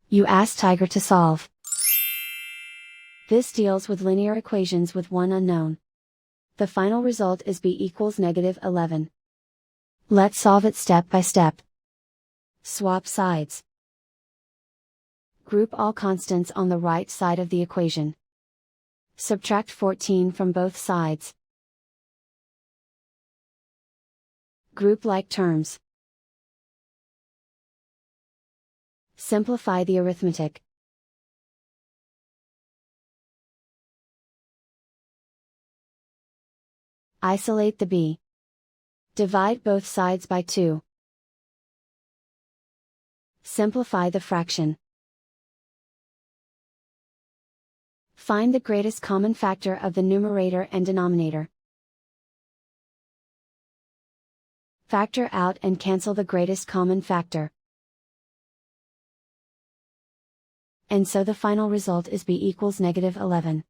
You ask Tiger to solve. This deals with linear equations with one unknown. The final result is b equals -11. Let's solve it step by step. Swap sides. Group all constants on the right side of the equation. Subtract 14 from both sides. Group like terms. Simplify the arithmetic. Isolate the b. Divide both sides by 2. Simplify the fraction. Find the greatest common factor of the numerator and denominator. Factor out and cancel the greatest common factor. And so the final result is b equals -11.